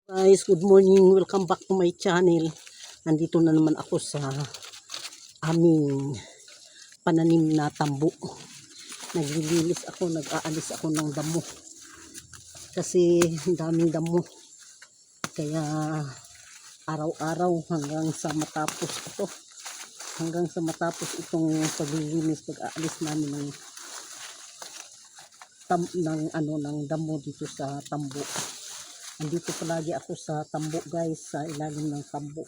Guys, good morning. Welcome back to my channel. Nandito na naman ako sa aming pananim na tambo. Naglilinis ako, nag-aalis ako ng damo. Kasi daming damo. Kaya araw-araw hanggang sa matapos ito. Hanggang sa matapos itong paglilinis, pag-aalis namin ng damo dito sa tambo. Andito palagi ako sa tambo guys, sa ilalim ng tambo.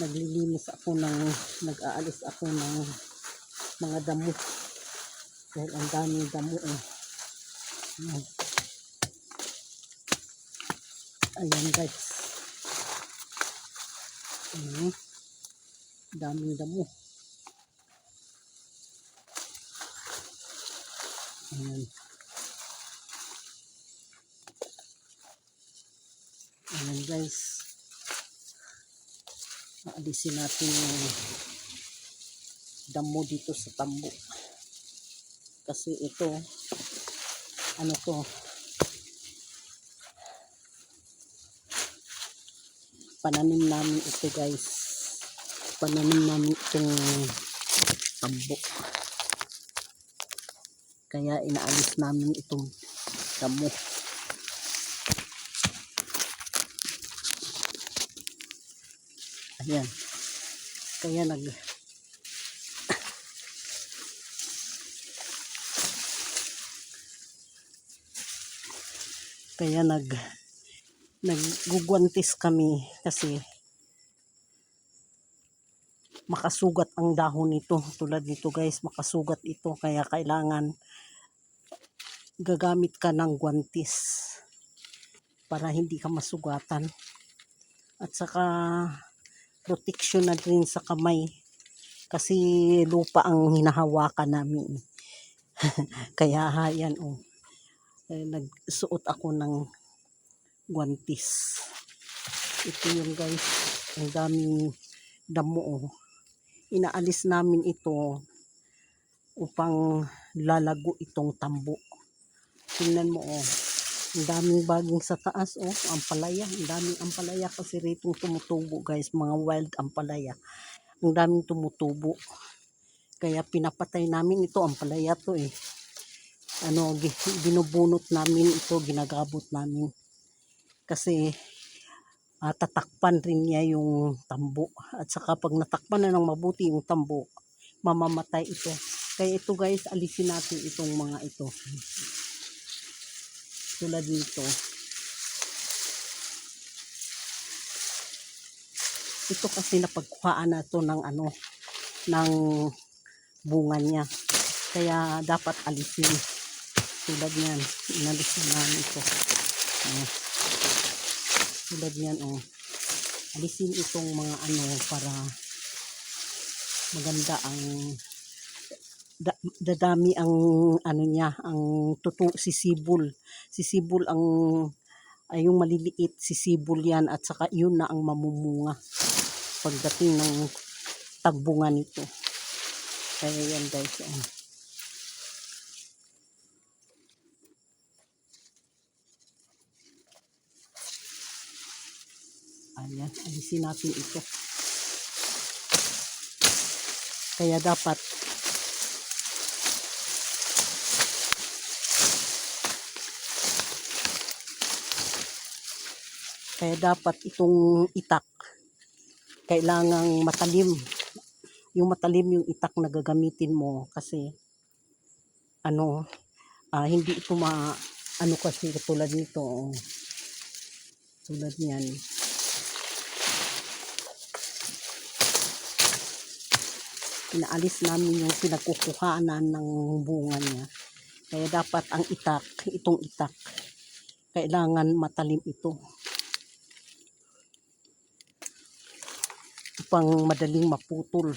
Naglilinis ako nag-aalis ako ng mga damo. Dahil ang daming damo eh. Ayan guys. Daming damo. Ayan. Ayan guys. Aalisin natin yung damo dito sa tambo. Kasi ito, ano to, pananim namin ito guys. Pananim namin itong tambo. Kaya inaalis namin itong damo. Ayan. Kaya naggugwantis kami kasi makasugat ang dahon nito. Tulad nito guys, makasugat ito. Kaya kailangan gagamit ka ng gwantis para hindi ka masugatan. At saka protection na rin sa kamay. Kasi lupa ang hinahawakan namin. Kaya yan oh. Nagsuot ako ng gwantis. Ito yung guys, ang daming damo oh. Inaalis namin ito upang lalago itong tambo. Tingnan mo oh, ang daming baging sa taas oh, ampalaya, ang daming ampalaya kasi rito tumutubo guys, mga wild ampalaya. Ang daming tumutubo. Kaya pinapatay namin ito, ampalaya to eh. Binubunot namin ito, ginagabot namin. Kasi tatakpan rin niya yung tambo. At saka pag natakpan na ng mabuti yung tambo, mamamatay ito. Kaya ito guys, alisin natin itong mga ito. Tulad nito. Ito kasi napagkuhaan na ito ng ng bunga niya. Kaya dapat alisin. Tulad niyan, inalisin namin ito. Tulad niyan oh. Alisin itong mga para maganda ang dadami ang niya, ang sisibol. Sisibol yung maliliit, sisibol yan at saka yun na ang mamumunga pagdating ng tagbunga nito. Kaya yan guys oh. Ayan, alisin natin ito. Kaya dapat itong itak kailangang matalim. Yung matalim yung itak na gagamitin mo kasi hindi ito kasi tulad nito oh. Tulad niyan. Inaalis namin yung pinagkukuhanan ng bunga niya. Kaya dapat ang itong itak, kailangan matalim ito. Upang madaling maputol.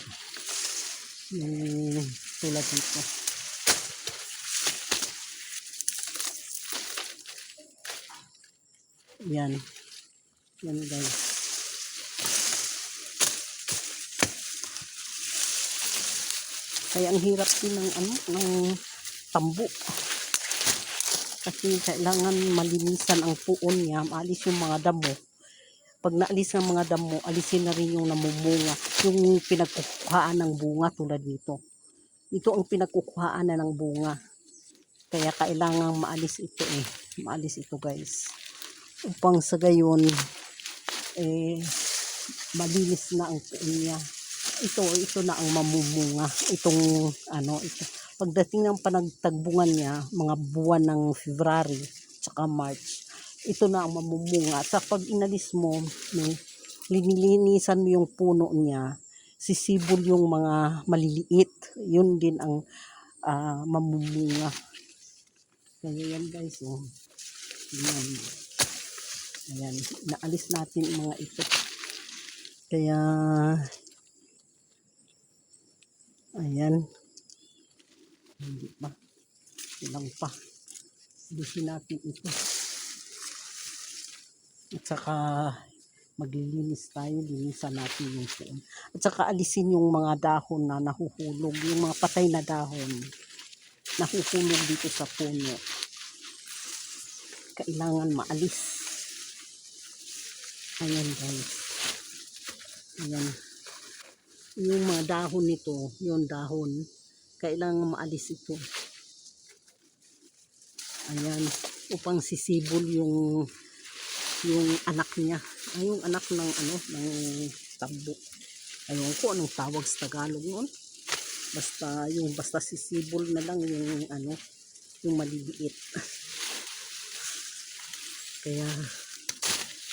Yung tulad nito. Yan. Yan guys. Kaya ang hirap din ng tambo. Kasi kailangan malinisan ang puon niya, maalis yung mga damo. Pag naalis ng mga damo, alisin na rin yung namumunga, yung pinagkukuhaan ng bunga tulad nito. Ito ang pinagkukuhaan na ng bunga. Kaya kailangan maalis ito Maalis ito guys. Upang sa gayon, malinis na ang puon niya. Ito na ang mamumunga. Ito. Pagdating ng panagtagbungan niya, mga buwan ng February, tsaka March, ito na ang mamumunga. At sa pag inalis mo, linilinisan mo yung puno niya, sisibol yung mga maliliit. Yun din ang mamumunga. Kaya yan guys, Ayan. Ayan, naalis natin mga ito. Kaya, ayan. Hindi pa. Ilang pa. Alisin natin ito. At saka, maglilinis tayo, linisan natin yung puon. At saka alisin yung mga dahon na nahuhulog, yung mga patay na dahon, nahuhulog dito sa puno. Kailangan maalis. Ayan guys. Ayan. Yung mga dahon nito, yung dahon, kailangan maalis ito. Ayan. Upang sisibol yung anak niya. Ay, yung anak ng tambo. Ayun ko anong tawag sa Tagalog noon. Basta sisibol na lang yung maliliit. Kaya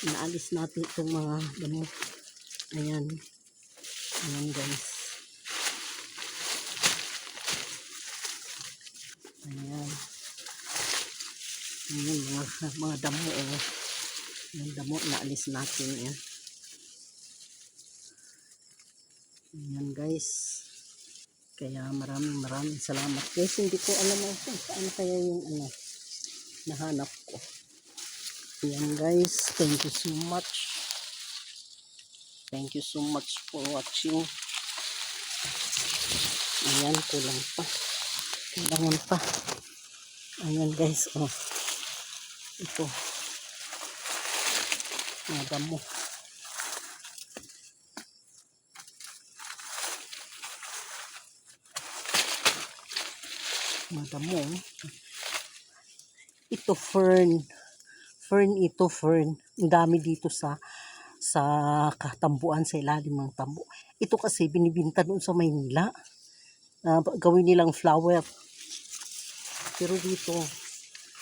inaalis natin itong mga damo. Ayan. Ayan guys. Ayan. Ayan mga damo yung damo naalis natin yan. Ayan guys. Kaya maraming salamat guys. Hindi ko alam kung saan kaya yung nahanap ko. Ayan guys. Thank you so much. Thank you so much for watching. Ayan, kulang pa. Kailangan pa. Ayan guys, ito. Mga damo. Mga damo. Ito fern. Fern. Ang dami dito sa katambuan, sa ilalim ng tambo. Ito kasi binibinta doon sa Maynila. Gawin nilang flower. Pero dito,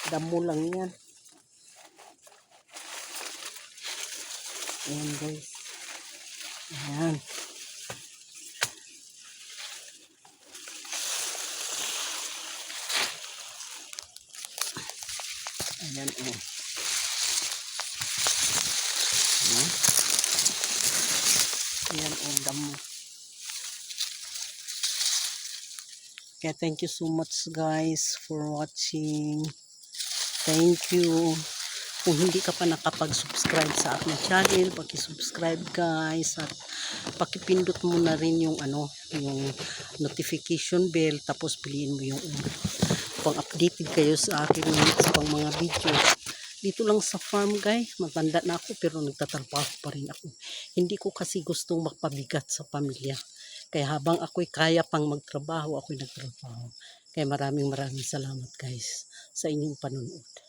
damo lang yan. Ayan guys. Ayan. Ayan Ayan. Ayan damo. Kaya thank you so much guys for watching. Thank you. Kung hindi ka pa nakapag-subscribe sa aking channel, paki-subscribe guys at pakipindot mo na rin yung yung notification bell, tapos piliin mo yung pang updated kayo sa akin sa pang mga video. Dito lang sa farm guys, matanda na ako pero nagtatrabaho pa rin ako. Hindi ko kasi gustong magpabigat sa pamilya. Kaya habang ako'y kaya pang magtrabaho, ako'y nagtrabaho. Kaya maraming salamat guys sa inyong panonood.